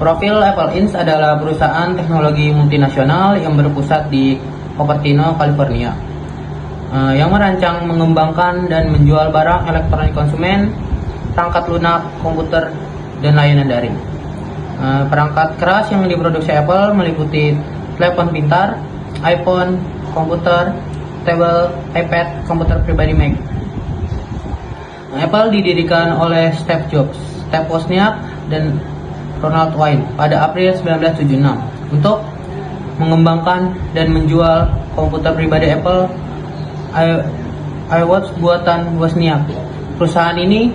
Profil Apple Inc. adalah perusahaan teknologi multinasional yang berpusat di Cupertino, California, yang merancang, mengembangkan, dan menjual barang elektronik konsumen, perangkat lunak, komputer, dan layanan daring. Perangkat keras yang diproduksi Apple meliputi telepon pintar, iPhone, komputer, tablet, iPad, komputer pribadi Mac. Apple didirikan oleh Steve Jobs, Steve Wozniak, dan Ronald Wayne pada April 1976 untuk mengembangkan dan menjual komputer pribadi Apple iWatch buatan Wozniak. Perusahaan ini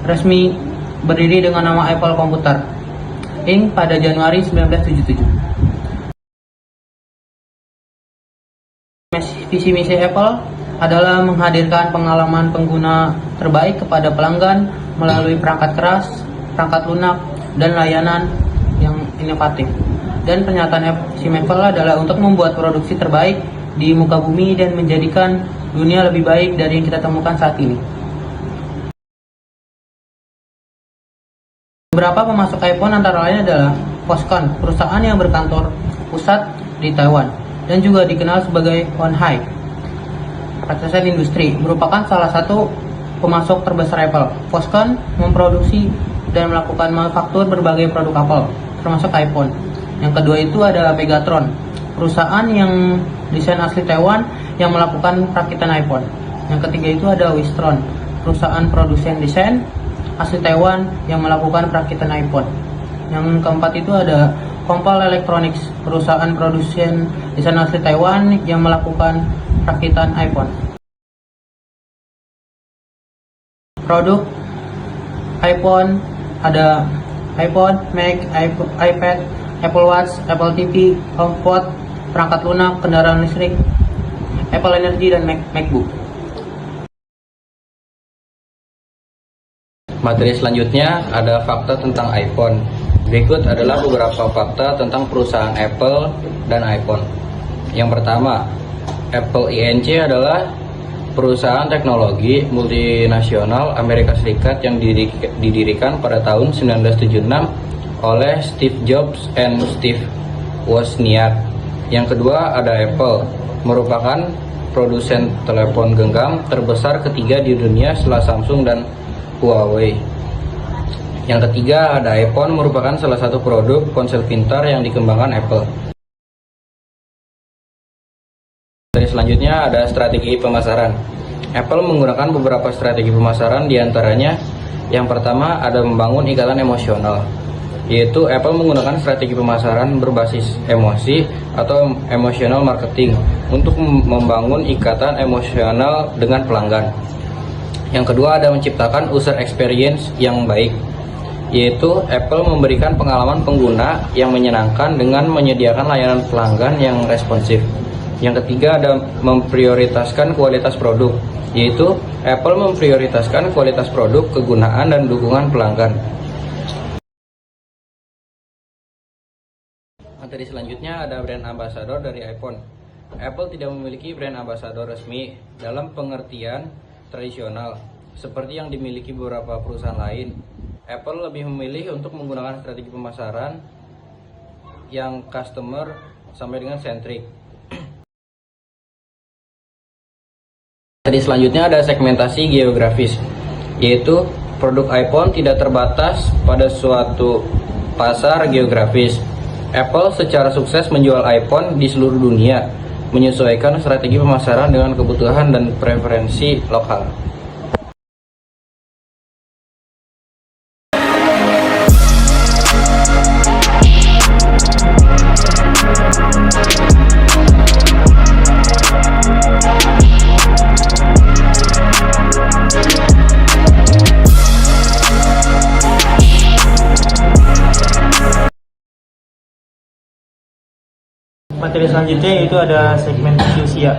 resmi berdiri dengan nama Apple Computer Inc. pada Januari 1977. Visi misi Apple adalah menghadirkan pengalaman pengguna terbaik kepada pelanggan melalui perangkat keras, perangkat lunak, dan layanan yang inovatif. Dan pernyataan si Apple adalah untuk membuat produksi terbaik di muka bumi dan menjadikan dunia lebih baik dari yang kita temukan saat ini. Beberapa pemasok iPhone antara lain adalah Foxconn, perusahaan yang berkantor pusat di Taiwan dan juga dikenal sebagai Honhai Raksasa Industri, merupakan salah satu pemasok terbesar Apple. Foxconn memproduksi dan melakukan manufaktur berbagai produk Apple, termasuk iPhone. Yang kedua itu ada Pegatron, perusahaan yang desain asli Taiwan yang melakukan perakitan iPhone. Yang ketiga itu ada Wistron, perusahaan produsen desain asli Taiwan yang melakukan perakitan iPhone. Yang keempat itu ada Compal Electronics, perusahaan produsen desain asli Taiwan yang melakukan perakitan iPhone. Produk iPhone ada iPhone, Mac, iPad, Apple Watch, Apple TV, HomePod, perangkat lunak, kendaraan listrik, Apple Energy, dan MacBook. Materi selanjutnya ada fakta tentang iPhone. Berikut adalah beberapa fakta tentang perusahaan Apple dan iPhone. Yang pertama, Apple Inc. adalah perusahaan teknologi multinasional Amerika Serikat yang didirikan pada tahun 1976 oleh Steve Jobs dan Steve Wozniak. Yang kedua ada Apple, merupakan produsen telepon genggam terbesar ketiga di dunia setelah Samsung dan Huawei. Yang ketiga ada iPhone, merupakan salah satu produk ponsel pintar yang dikembangkan Apple. Dari selanjutnya ada strategi pemasaran. Apple menggunakan beberapa strategi pemasaran, diantaranya yang pertama ada membangun ikatan emosional, yaitu Apple menggunakan strategi pemasaran berbasis emosi atau emotional marketing untuk membangun ikatan emosional dengan pelanggan. Yang kedua ada menciptakan user experience yang baik, yaitu Apple memberikan pengalaman pengguna yang menyenangkan dengan menyediakan layanan pelanggan yang responsif. Yang ketiga ada memprioritaskan kualitas produk, yaitu Apple memprioritaskan kualitas produk, kegunaan, dan dukungan pelanggan. Materi selanjutnya ada brand ambassador dari iPhone. Apple tidak memiliki brand ambassador resmi dalam pengertian tradisional seperti yang dimiliki beberapa perusahaan lain. Apple lebih memilih untuk menggunakan strategi pemasaran yang customer sampai dengan centric. Materi selanjutnya ada segmentasi geografis, yaitu produk iPhone tidak terbatas pada suatu pasar geografis. Apple secara sukses menjual iPhone di seluruh dunia, menyesuaikan strategi pemasaran dengan kebutuhan dan preferensi lokal. Materi selanjutnya yaitu ada segmentasi usia.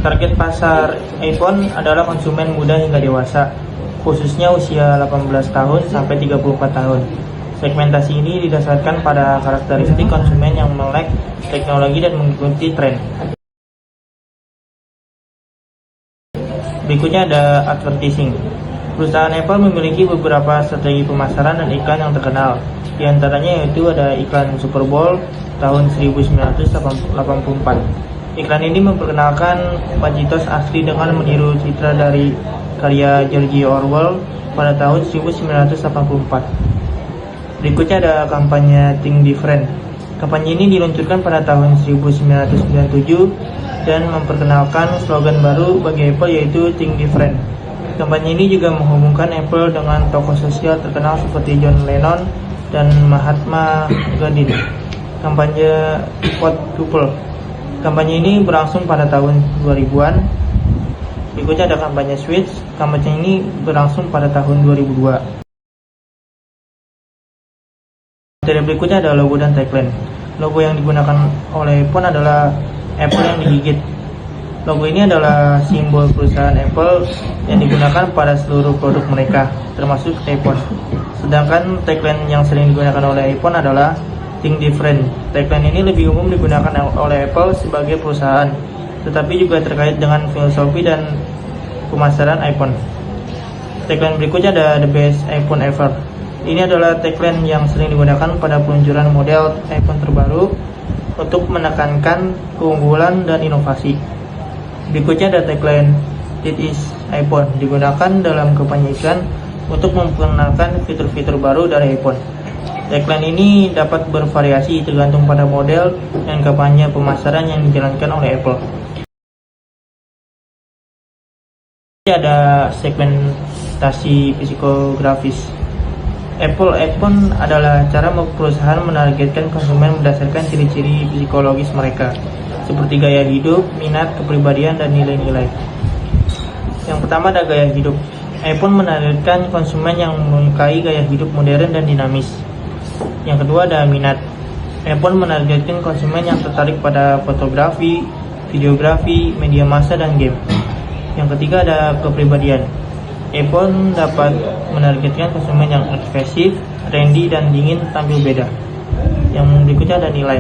Target pasar iPhone adalah konsumen muda hingga dewasa, khususnya usia 18 tahun sampai 34 tahun. Segmentasi ini didasarkan pada karakteristik konsumen yang melek teknologi dan mengikuti tren. Berikutnya ada advertising. Perusahaan Apple memiliki beberapa strategi pemasaran dan iklan yang terkenal. Di antaranya yaitu ada iklan Super Bowl tahun 1984. Iklan ini memperkenalkan Fajitas asli dengan meniru citra dari karya George Orwell pada tahun 1984. Berikutnya ada kampanye Think Different. Kampanye ini diluncurkan pada tahun 1997 dan memperkenalkan slogan baru bagi Apple yaitu Think Different. Kampanye ini juga menghubungkan Apple dengan tokoh sosial terkenal seperti John Lennon dan Mahatma Gandhi. Kampanye Quote People. Kampanye ini berlangsung pada tahun 2000-an. Berikutnya ada kampanye Switch. Kampanye ini berlangsung pada tahun 2002. Materi berikutnya ada logo dan tagline. Logo yang digunakan oleh iPhone adalah Apple yang digigit. Logo ini adalah simbol perusahaan Apple yang digunakan pada seluruh produk mereka, termasuk iPhone. Sedangkan tagline yang sering digunakan oleh iPhone adalah Think Different. Tagline ini lebih umum digunakan oleh Apple sebagai perusahaan, tetapi juga terkait dengan filosofi dan pemasaran iPhone. Tagline berikutnya ada The Best iPhone Ever. Ini adalah tagline yang sering digunakan pada peluncuran model iPhone terbaru untuk menekankan keunggulan dan inovasi. Berikutnya ada tagline It is iPhone, digunakan dalam kampanye iklan untuk memperkenalkan fitur-fitur baru dari iPhone. Tagline ini dapat bervariasi tergantung pada model dan kampanye pemasaran yang dijalankan oleh Apple. Ini ada segmentasi psikografis. Apple iPhone adalah cara perusahaan menargetkan konsumen berdasarkan ciri-ciri psikologis mereka, seperti gaya hidup, minat, kepribadian, dan nilai-nilai. Yang pertama ada gaya hidup. iPhone menargetkan konsumen yang menyukai gaya hidup modern dan dinamis. Yang kedua ada minat. iPhone menargetkan konsumen yang tertarik pada fotografi, videografi, media massa, dan game. Yang ketiga ada kepribadian. iPhone dapat menargetkan konsumen yang ekspresif, trendy, dan ingin tampil beda. Yang berikutnya ada nilai.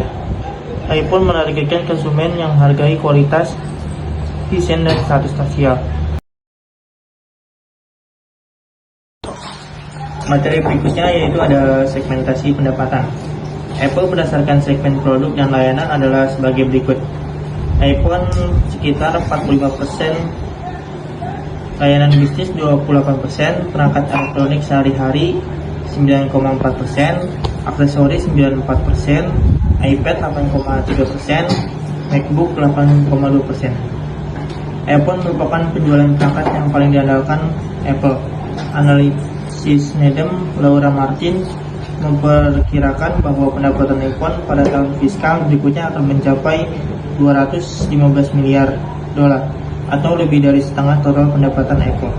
iPhone menargetkan konsumen yang hargai kualitas, desain, dan status sosial. Materi berikutnya yaitu ada segmentasi pendapatan. Apple berdasarkan segmen produk dan layanan adalah sebagai berikut. iPhone sekitar 45%, layanan bisnis 28%, perangkat elektronik sehari-hari 9,4%, aksesoris 94%, iPad 8,3%, MacBook 8,2%. iPhone merupakan penjualan perangkat yang paling diandalkan Apple. Analisis Needham Laura Martin memperkirakan bahwa pendapatan iPhone pada tahun fiskal berikutnya akan mencapai 215 miliar dolar atau lebih dari setengah total pendapatan Apple.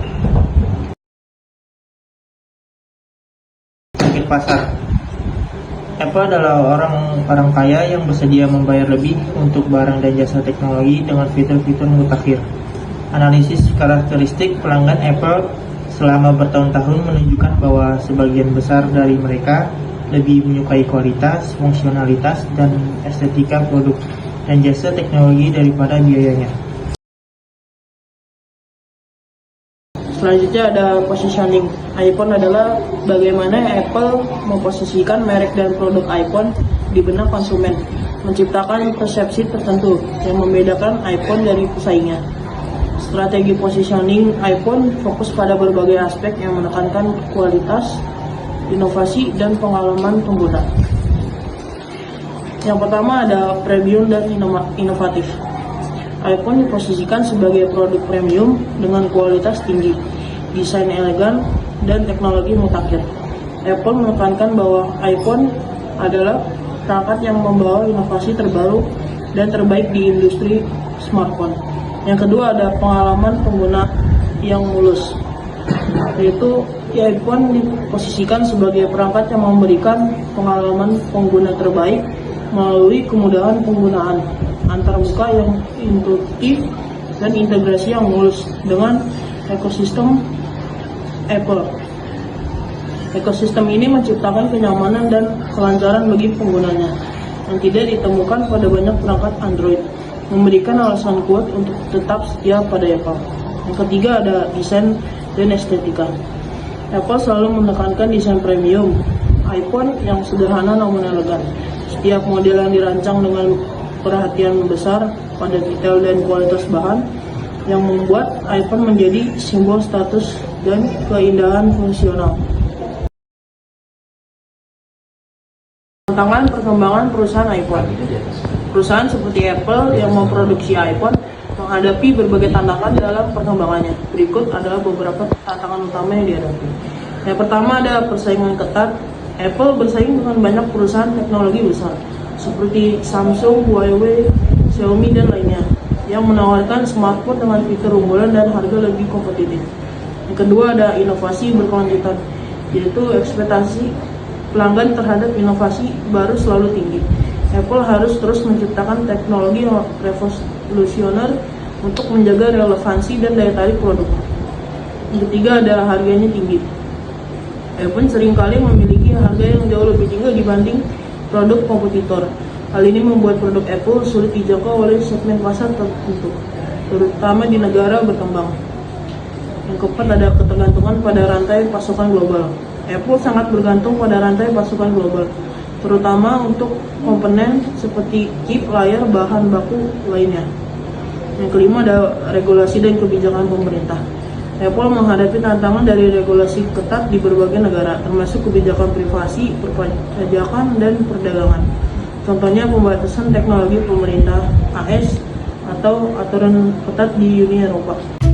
Target pasar. Apple adalah orang kaya yang bersedia membayar lebih untuk barang dan jasa teknologi dengan fitur-fitur mutakhir. Analisis karakteristik pelanggan Apple selama bertahun-tahun menunjukkan bahwa sebagian besar dari mereka lebih menyukai kualitas, fungsionalitas, dan estetika produk dan jasa teknologi daripada biayanya. Selanjutnya ada positioning. iPhone adalah bagaimana Apple memposisikan merek dan produk iPhone di benak konsumen, menciptakan persepsi tertentu yang membedakan iPhone dari pesaingnya. Strategi positioning iPhone fokus pada berbagai aspek yang menekankan kualitas, inovasi, dan pengalaman pengguna. Yang pertama ada premium dan inovatif. iPhone diposisikan sebagai produk premium dengan kualitas tinggi, desain elegan, dan teknologi mutakhir. Apple menekankan bahwa iPhone adalah perangkat yang membawa inovasi terbaru dan terbaik di industri smartphone. Yang kedua ada pengalaman pengguna yang mulus, yaitu iPhone diposisikan sebagai perangkat yang memberikan pengalaman pengguna terbaik melalui kemudahan penggunaan antarmuka yang intuitif dan integrasi yang mulus dengan ekosistem Apple. Ekosistem ini menciptakan kenyamanan dan kelancaran bagi penggunanya yang tidak ditemukan pada banyak perangkat Android, memberikan alasan kuat untuk tetap setia pada Apple. Yang ketiga ada desain dan estetika. Apple selalu menekankan desain premium, iPhone yang sederhana namun elegan. Setiap model yang dirancang dengan perhatian besar pada detail dan kualitas bahan yang membuat iPhone menjadi simbol status dan keindahan fungsional. Tantangan perkembangan perusahaan iPhone. Perusahaan seperti Apple yang memproduksi iPhone menghadapi berbagai tantangan dalam perkembangannya. Berikut adalah beberapa tantangan utama yang dihadapi. Yang pertama ada persaingan ketat. Apple bersaing dengan banyak perusahaan teknologi besar seperti Samsung, Huawei, Xiaomi, dan lainnya yang menawarkan smartphone dengan fitur unggulan dan harga lebih kompetitif. Yang kedua ada inovasi berkelanjutan, yaitu ekspektasi pelanggan terhadap inovasi baru selalu tinggi. Apple harus terus menciptakan teknologi yang revolusioner untuk menjaga relevansi dan daya tarik produk. Yang ketiga ada harganya tinggi. iPhone seringkali memiliki harga yang jauh lebih tinggi dibanding produk kompetitor. Hal ini membuat produk Apple sulit dijangkau oleh segmen pasar tertentu, terutama di negara berkembang. Yang keempat ada ketergantungan pada rantai pasokan global. Apple sangat bergantung pada rantai pasokan global, terutama untuk komponen seperti chip, layar, bahan baku lainnya. Yang kelima ada regulasi dan kebijakan pemerintah. Apple menghadapi tantangan dari regulasi ketat di berbagai negara, termasuk kebijakan privasi, perpajakan, dan perdagangan. Contohnya pembatasan teknologi pemerintah AS atau aturan ketat di Uni Eropa.